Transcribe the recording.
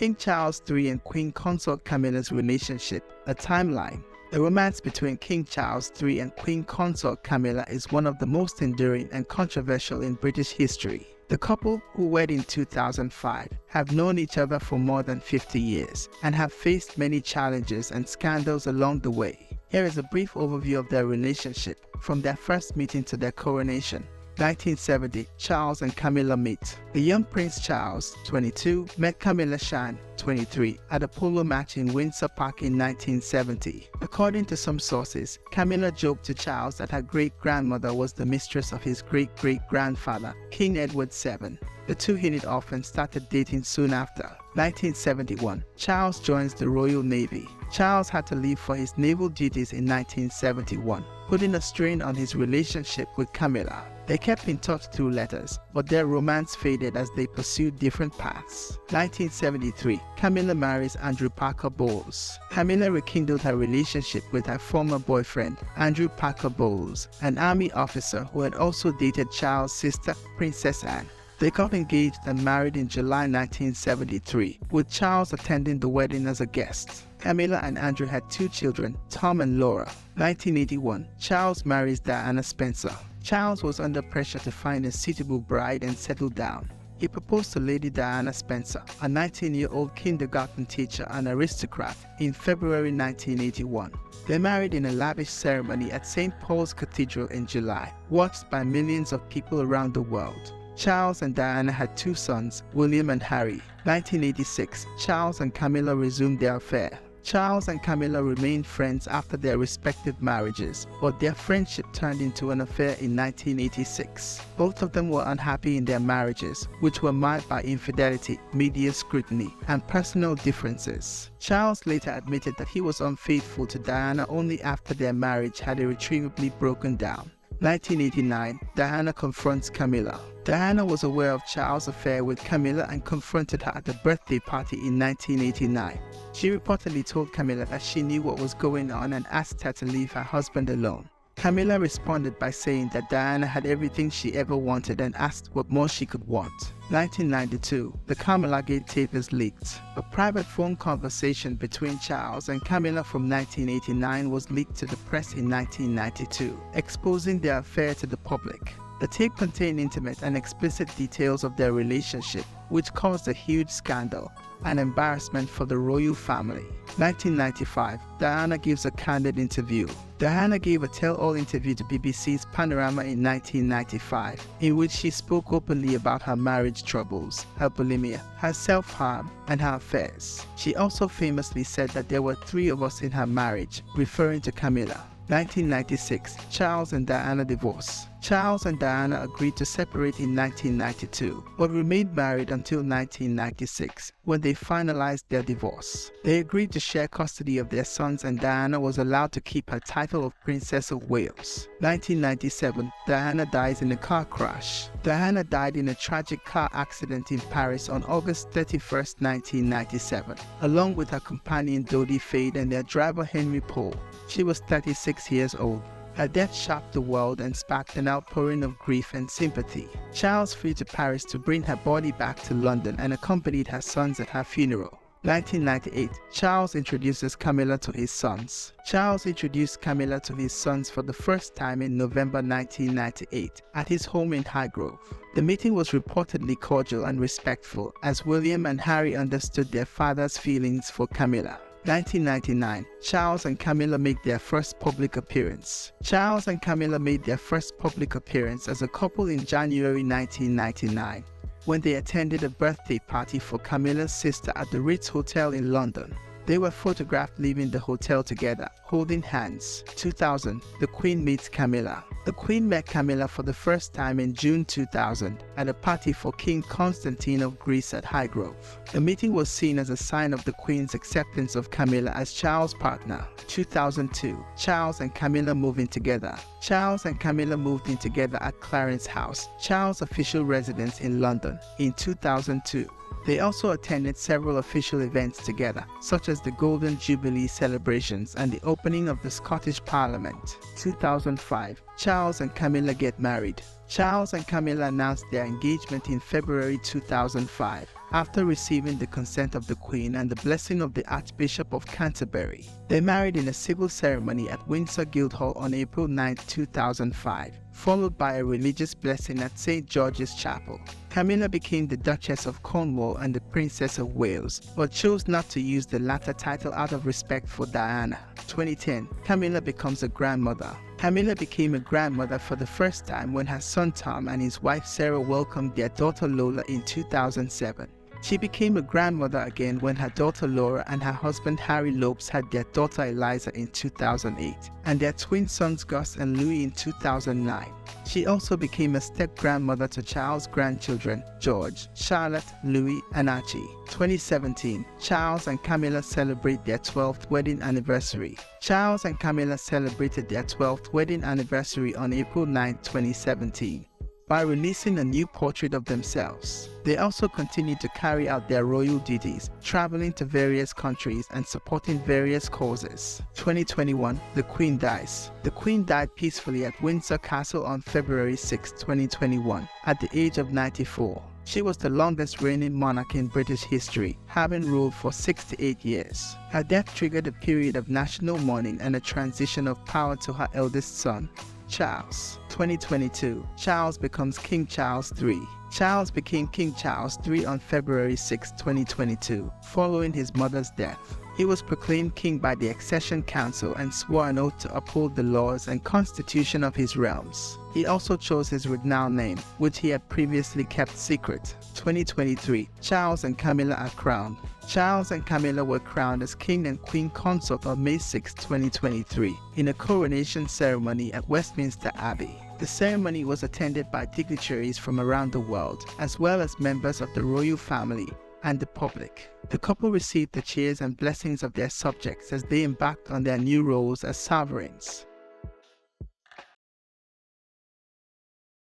King Charles III and Queen Consort Camilla's relationship, a timeline. The romance between King Charles III and Queen Consort Camilla is one of the most enduring and controversial in British history. The couple, who wed in 2005, have known each other for more than 50 years and have faced many challenges and scandals along the way. Here is a brief overview of their relationship from their first meeting to their coronation. 1970, Charles and Camilla meet. The young Prince Charles, 22, met Camilla Shan, 23, at a polo match in Windsor Park in 1970. According to some sources, Camilla joked to Charles that her great-grandmother was the mistress of his great-great-grandfather, King Edward VII. The two hit it off and started dating soon after. 1971, Charles joins the Royal Navy. Charles had to leave for his naval duties in 1971, putting a strain on his relationship with Camilla. They kept in touch through letters, but their romance faded as they pursued different paths. 1973, Camilla marries Andrew Parker Bowles. Camilla rekindled her relationship with her former boyfriend, Andrew Parker Bowles, an army officer who had also dated Charles' sister, Princess Anne. They got engaged and married in July 1973, with Charles attending the wedding as a guest. Camilla and Andrew had two children, Tom and Laura. 1981, Charles marries Diana Spencer. Charles was under pressure to find a suitable bride and settle down. He proposed to Lady Diana Spencer, a 19-year-old kindergarten teacher and aristocrat, in February 1981. They married in a lavish ceremony at St. Paul's Cathedral in July, watched by millions of people around the world. Charles and Diana had two sons, William and Harry. 1986, Charles and Camilla resumed their affair. Charles and Camilla remained friends after their respective marriages, but their friendship turned into an affair in 1986. Both of them were unhappy in their marriages, which were marred by infidelity, media scrutiny, and personal differences. Charles later admitted that he was unfaithful to Diana only after their marriage had irretrievably broken down. 1989, Diana confronts Camilla. Diana was aware of Charles' affair with Camilla and confronted her at a birthday party in 1989. She reportedly told Camilla that she knew what was going on and asked her to leave her husband alone. Camilla responded by saying that Diana had everything she ever wanted and asked what more she could want. 1992, the Camillagate tapes leaked. A private phone conversation between Charles and Camilla from 1989 was leaked to the press in 1992, exposing their affair to the public. The tape contained intimate and explicit details of their relationship, which caused a huge scandal and embarrassment for the royal family. 1995, Diana gives a candid interview. Diana gave a tell-all interview to BBC's Panorama in 1995, in which she spoke openly about her marriage troubles, her bulimia, her self-harm, and her affairs. She also famously said that there were three of us in her marriage, referring to Camilla. 1996, Charles and Diana divorce. Charles and Diana agreed to separate in 1992, but remained married until 1996, when they finalized their divorce. They agreed to share custody of their sons, and Diana was allowed to keep her title of Princess of Wales. 1997, Diana dies in a car crash. Diana died in a tragic car accident in Paris on August 31, 1997, along with her companion Dodi Fade and their driver Henry Poole. She was 36 years old. Her death shocked the world and sparked an outpouring of grief and sympathy. Charles flew to Paris to bring her body back to London and accompanied her sons at her funeral. 1998, Charles introduces Camilla to his sons. Charles introduced Camilla to his sons for the first time in November 1998 at his home in Highgrove. The meeting was reportedly cordial and respectful, as William and Harry understood their father's feelings for Camilla. 1999, Charles and Camilla make their first public appearance. Charles and Camilla made their first public appearance as a couple in January 1999, when they attended a birthday party for Camilla's sister at the Ritz Hotel in London. They were photographed leaving the hotel together, holding hands. 2000, the Queen meets Camilla. The Queen met Camilla for the first time in June 2000 at a party for King Constantine of Greece at Highgrove. The meeting was seen as a sign of the Queen's acceptance of Camilla as Charles' partner. 2002, Charles and Camilla move in together. Charles and Camilla moved in together at Clarence House, Charles' official residence in London, in 2002. They also attended several official events together, such as the Golden Jubilee celebrations and the opening of the Scottish Parliament. 2005, Charles and Camilla get married. Charles and Camilla announced their engagement in February 2005. after receiving the consent of the Queen and the blessing of the Archbishop of Canterbury. They married in a civil ceremony at Windsor Guildhall on April 9, 2005, followed by a religious blessing at St. George's Chapel. Camilla became the Duchess of Cornwall and the Princess of Wales, but chose not to use the latter title out of respect for Diana. 2010, Camilla becomes a grandmother. Camilla became a grandmother for the first time when her son Tom and his wife Sarah welcomed their daughter Lola in 2007. She became a grandmother again when her daughter Laura and her husband Harry Lopes had their daughter Eliza in 2008, and their twin sons Gus and Louis in 2009. She also became a step-grandmother to Charles' grandchildren, George, Charlotte, Louis, and Archie. 2017, Charles and Camilla celebrate their 12th wedding anniversary. Charles and Camilla celebrated their 12th wedding anniversary on April 9, 2017. By releasing a new portrait of themselves. They also continue to carry out their royal duties, traveling to various countries and supporting various causes. 2021, the Queen dies. The Queen died peacefully at Windsor Castle on February 6, 2021, at the age of 94. She was the longest reigning monarch in British history, having ruled for 68 years. Her death triggered a period of national mourning and a transition of power to her eldest son, Charles. 2022, Charles becomes King Charles III. Charles became King Charles III on February 6, 2022, following his mother's death. He was proclaimed king by the Accession Council and swore an oath to uphold the laws and constitution of his realms. He also chose his renowned name, which he had previously kept secret. 2023, Charles and Camilla are crowned. Charles and Camilla were crowned as King and Queen Consort on May 6, 2023, in a coronation ceremony at Westminster Abbey. The ceremony was attended by dignitaries from around the world, as well as members of the royal family and the public. The couple received the cheers and blessings of their subjects as they embarked on their new roles as sovereigns.